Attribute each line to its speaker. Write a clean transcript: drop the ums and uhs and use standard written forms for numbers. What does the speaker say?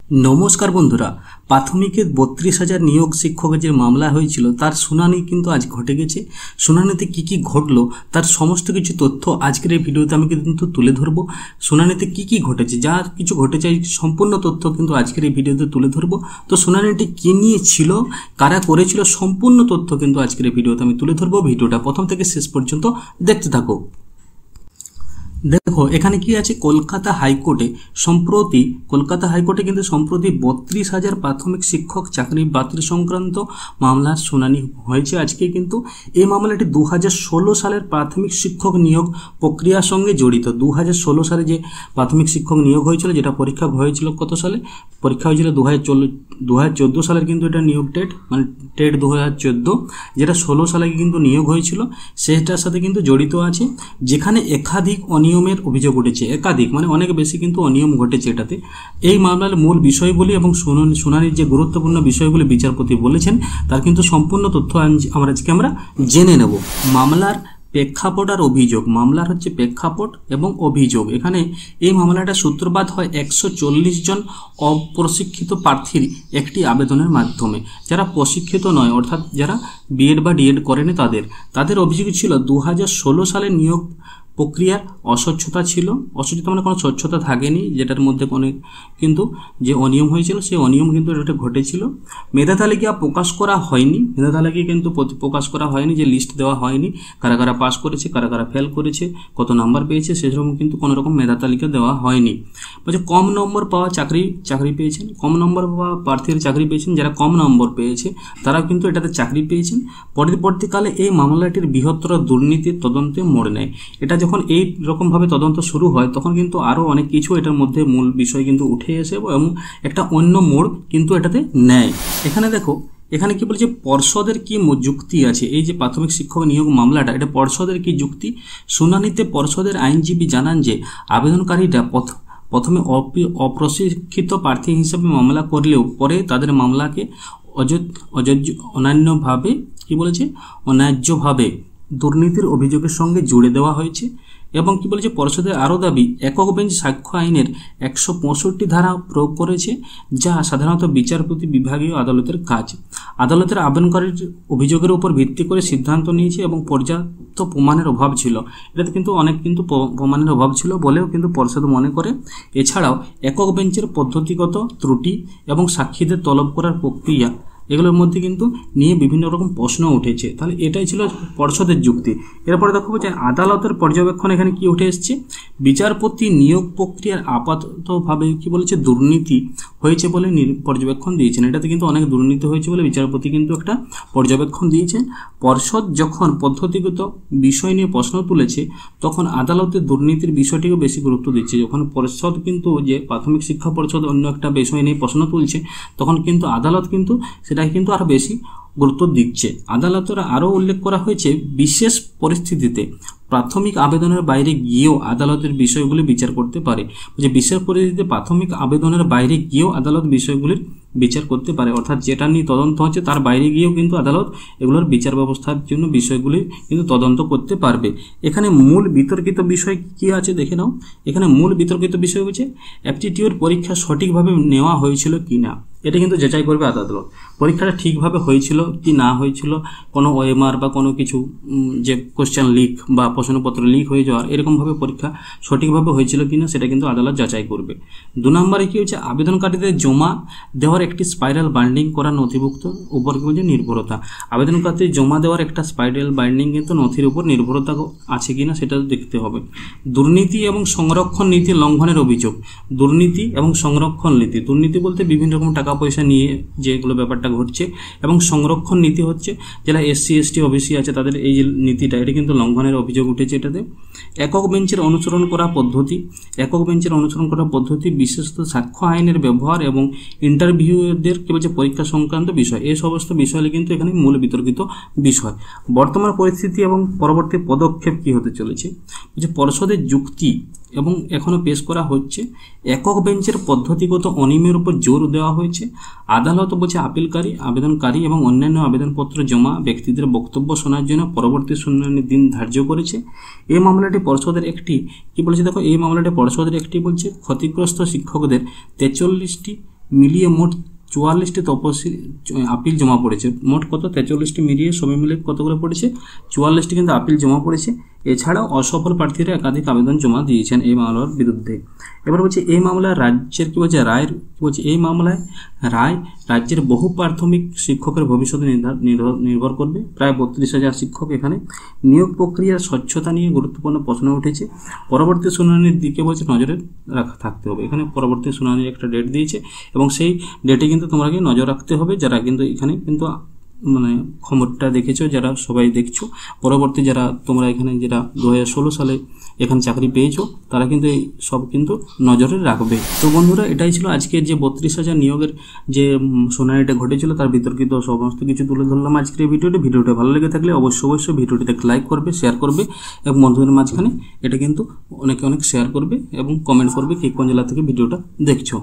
Speaker 1: नमस्कार बंधुरा प्राथमिके 32,000 नियोग शिक्षकेर जे मामला हयेछिल तार शुनानी किन्तु आज घटे गेछे। शुनानीते की घटलो तार समस्त किछु तथ्य आजकेर এই ভিডিওতে আমি কিন্তু তুলে ধরব। শুনানিতে কি ঘটেছে যা কিছু ঘটেছে সম্পূর্ণ তথ্য কিন্তু আজকের এই ভিডিওতে তুলে ধরব। তো শুনানিটি কি নিয়ে ছিল, কারা করেছিল, সম্পূর্ণ তথ্য কিন্তু আজকের এই ভিডিওতে আমি তুলে ধরব। ভিডিওটা প্রথম থেকে শেষ পর্যন্ত দেখতে থাকো। देखो एखाने कि आछे कलकाता हाईकोर्टे सम्प्रति किन्तु सम्प्रति 32,000 प्राथमिक शिक्षक चाकरी बातिल संक्रांत मामलार शुनानी हयेछे आजके। किन्तु এই मामलाटी 2016 सालेर प्राथमिक शिक्षक नियोग प्रक्रियार संगे जड़ित। 2016 साले जे प्राथमिक शिक्षक नियोग हयेछिल जेटा परीक्षा हयेछिल कत साले परीक्षा हयेछिल 2014 सालेर किन्तु एटा नियोग टेट माने टेट 2014 जेटा 16 साले किन्तु नियोग हयेछिल सेटार साथे किन्तु जड़ित आछे। जेखाने एकाधिक অনিয়মের অভিযোগ উঠেছে, একাধিক মানে অনেক বেশি কিন্তু অনিয়ম ঘটেছে এটাতে। এই মামলার মূল বিষয়গুলি এবং শুনানির যে গুরুত্বপূর্ণ বিষয়গুলি বিচারপতি বলেছেন তার কিন্তু সম্পূর্ণ তথ্য আজকে আমরা জেনে নেব। মামলার প্রেক্ষাপট আর অভিযোগ, মামলার হচ্ছে প্রেক্ষাপট এবং অভিযোগ। এখানে এই মামলাটা সূত্রপাত হয় 140 জন অপ্রশিক্ষিত প্রার্থীর একটি আবেদনের মাধ্যমে। যারা প্রশিক্ষিত নয় অর্থাৎ যারা বিএড বা ডিএড করেনি তাদের অভিযোগ ছিল 2016 সালে নিয়োগ প্রক্রিয়ার অস্বচ্ছতা ছিল। অস্বচ্ছতা মানে কোনো স্বচ্ছতা থাকেনি, যেটার মধ্যে কোনো কিন্তু যে অনিয়ম হয়েছিল সেই অনিয়ম কিন্তু এটা ঘটেছিল। মেধা তালিকা প্রকাশ করা হয়নি, মেধা তালিকা কিন্তু প্রকাশ করা হয়নি, যে লিস্ট দেওয়া হয়নি কারা কারা পাস করেছে কারা কারা ফেল করেছে কত নাম্বার পেয়েছে সেরকম কিন্তু কোনো রকম মেধা তালিকা দেওয়া হয়নি। বলছে কম নম্বর পাওয়া চাকরি পেয়েছেন, কম নম্বর পাওয়া প্রার্থীরা চাকরি পেয়েছেন, যারা কম নম্বর পেয়েছে তারাও কিন্তু এটাতে চাকরি পেয়েছেন। পরবর্তীকালে এই মামলাটির বৃহত্তর দুর্নীতির তদন্তে মোড় নেয়। এটা যখন এই রকম ভাবে তদন্ত শুরু হয় তখন কিন্তু আরো অনেক কিছু এটার মধ্যে মূল বিষয় কিন্তু উঠে আসে এবং একটা অন্য মোড় কিন্তু এটাতে নেয়। এখানে দেখো এখানে কি বলছে পর্ষদের কি যুক্তি আছে, এই যে প্রাথমিক শিক্ষক নিয়োগ মামলাটা এটা পর্ষদের কি যুক্তি। শুনানিতে পর্ষদের আইনজীবী জানান যে আবেদনকারীরা প্রথমে অপ্রশিক্ষিত প্রার্থী হিসেবে মামলা করলেও পরে তাদের মামলাকে অন্যান্যভাবে কি বলেছে অন্যায্যভাবে দুর্নীতির অভিযোগের সঙ্গে জুড়ে দেওয়া হয়েছে। এবং কি বলেছে পর্ষদের আরও দাবি একক বেঞ্চ সাক্ষ্য আইনের 165 ধারা প্রয়োগ করেছে, যা সাধারণত বিচারপতি বিভাগীয় আদালতের কাজ। আদালতের আবেদনকারীর অভিযোগের উপর ভিত্তি করে সিদ্ধান্ত নিয়েছে এবং পর্যাপ্ত প্রমাণের অভাব ছিল। এটাতে কিন্তু অনেক কিন্তু প্রমাণের অভাব ছিল বলেও কিন্তু পর্ষদ মনে করে। এছাড়াও একক বেঞ্চের পদ্ধতিগত ত্রুটি এবং সাক্ষীদের তলব করার প্রক্রিয়া এগুলোর মধ্যে কিন্তু নিয়ে বিভিন্ন রকম প্রশ্ন উঠেছে। তাহলে এটাই ছিল পর্ষদের যুক্তি। এরপরে দেখো যে আদালতের পর্যবেক্ষণ এখানে কি উঠে এসেছে, বিচারপতি নিয়োগ প্রক্রিয়ার আপাততভাবে কি বলেছে দুর্নীতি হয়েছে বলে পর্যবেক্ষণ দিয়েছেন। এটাতে কিন্তু অনেক দুর্নীতি হয়েছে বলে বিচারপতি কিন্তু একটা পর্যবেক্ষণ দিয়েছেন। পর্ষদ যখন পদ্ধতিগত বিষয় নিয়ে প্রশ্ন তুলেছে তখন আদালতের দুর্নীতির বিষয়টিকে বেশি গুরুত্ব দিচ্ছে। যখন পর্ষদ কিন্তু যে প্রাথমিক শিক্ষা পর্ষদ অন্য একটা বিষয় নিয়ে প্রশ্ন তুলছে তখন কিন্তু আদালত কিন্তু সেটাকে কিন্তু আরো বেশি গুরুত্ব দিচ্ছে। আদালতের আরও উল্লেখ করা হয়েছে বিশেষ পরিস্থিতিতে প্রাথমিক আবেদনের বাইরে গিয়েও আদালতের বিষয়গুলি বিচার করতে পারে। যে বিশেষ পরিস্থিতিতে প্রাথমিক আবেদনের বাইরে গিয়েও আদালত বিষয়গুলির বিচার করতে পারে, অর্থাৎ যেটা নিয়ে তদন্ত হচ্ছে তার বাইরে গিয়েও কিন্তু আদালত এগুলোর বিচার ব্যবস্থার জন্য বিষয়গুলি কিন্তু তদন্ত করতে পারবে। এখানে মূল বিতর্কিত বিষয় কি আছে দেখে নাও। এখানে মূল বিতর্কিত বিষয় হচ্ছে অ্যাপটিটিউড পরীক্ষা সঠিকভাবে নেওয়া হয়েছিল কি না, এটা কিন্তু যাচাই করবে আদালত। পরীক্ষাটা ঠিকভাবে হয়েছিল কি না হয়েছিল, কোনো ওএমআর বা কোনো কিছু যে কোশ্চেন লিক বা প্রশ্নপত্র লিক হয়ে যাওয়ার এরকমভাবে পরীক্ষা সঠিকভাবে হয়েছিল কিনা সেটা কিন্তু আদালত যাচাই করবে। 2 নম্বরে কি হচ্ছে আবেদনকারীদের জমা দেওয়ার একটি স্পাইরাল বাইন্ডিং করা নথিভুক্ত উপর কি বলছে নির্ভরতা। আবেদনকারীদের জমা দেওয়ার একটা স্পাইরাল বাইন্ডিং কিন্তু নথির উপর নির্ভরতা আছে কিনা সেটা দেখতে হবে। দুর্নীতি এবং সংরক্ষণ নীতি লঙ্ঘনের অভিযোগ। দুর্নীতি এবং সংরক্ষণ নীতি, দুর্নীতি বলতে বিভিন্ন রকম টাকা পয়সা নিয়ে যেগুলো ব্যাপারটা ঘটছে, এবং সংরক্ষণ নীতি হচ্ছে যারা SC ST ওবিসি আছে তাদের এই যে নীতিটা এটা কিন্তু লঙ্ঘনের অভিযোগ উঠেছে এটাতে। একক বেঞ্চের অনুসরণ করা পদ্ধতি বিশেষত সাক্ষ্য আইনের ব্যবহার এবং ইন্টারভিউদের কি বলছে পরীক্ষা সংক্রান্ত বিষয়, এই সমস্ত বিষয়গুলি কিন্তু এখানে মূল বিতর্কিত বিষয়। বর্তমান পরিস্থিতি এবং পরবর্তী পদক্ষেপ কি হতে চলেছে, যে পর্ষদের যুক্তি এবং এখনো পেশ করা হচ্ছে। একক বেঞ্চের পদ্ধতিগত অনিয়মের উপর জোর দেওয়া হয়েছে। আদালত বলছে আবেদনকারী এবং অন্যান্য আবেদনপত্র জমা ব্যক্তিদের বক্তব্য শোনার জন্য পরবর্তী শুনানির দিন ধার্য করেছে। এই মামলাটি পর্ষদের একটি কি বলেছে দেখো, এই মামলাটি পর্ষদের একটি বলছে ক্ষতিগ্রস্ত শিক্ষকদের 43টি মিলিয়ে মোট 44টি তপশিলি আপিল জমা পড়েছে। মোট কত 43টি মিলিয়ে সবাই মিলে কতগুলো পড়েছে 44টি কিন্তু আপিল জমা পড়েছে। এছাড়াও অসফল প্রার্থীরা একাধিক আবেদন জমা দিয়েছেন এই মামলার বিরুদ্ধে। এবার বলছে এই মামলায় রাজ্যের কি বলছে রায়ের কি বলছে এই মামলায় রায় রাজ্যের বহু প্রাথমিক শিক্ষকের ভবিষ্যতে নির্ভর করবে। প্রায় 32,000 শিক্ষক। এখানে নিয়োগ প্রক্রিয়ার স্বচ্ছতা নিয়ে গুরুত্বপূর্ণ প্রশ্ন উঠেছে। পরবর্তী শুনানির দিকে বলছে নজরে থাকতে হবে। এখানে পরবর্তী শুনানির একটা ডেট দিয়েছে এবং সেই ডেটে কিন্তু তোমাকে নজর রাখতে হবে। যারা কিন্তু এখানে কিন্তু মানে খবরটা দেখেছো, যারা সবাই দেখছো, পরবর্তী যারা তোমরা এখানে যারা 2016 সালে এখানে চাকরি পেয়েছো তারা কিন্তু এই সব কিন্তু নজরে রাখবে। তো বন্ধুরা, এটাই ছিল আজকের যে 32,000 নিয়োগের যে শুনানিটা ঘটেছিল তার বিতর্কিত সমস্ত কিছু তুলে ধরলাম আজকের এই ভিডিওটা ভালো লেগে থাকলে অবশ্যই ভিডিওটিতে লাইক করবে, শেয়ার করবে এবং বন্ধুদের মাঝখানে এটা কিন্তু অনেক শেয়ার করবে এবং কমেন্ট করবে কে কোন জেলা থেকে ভিডিওটা দেখছো।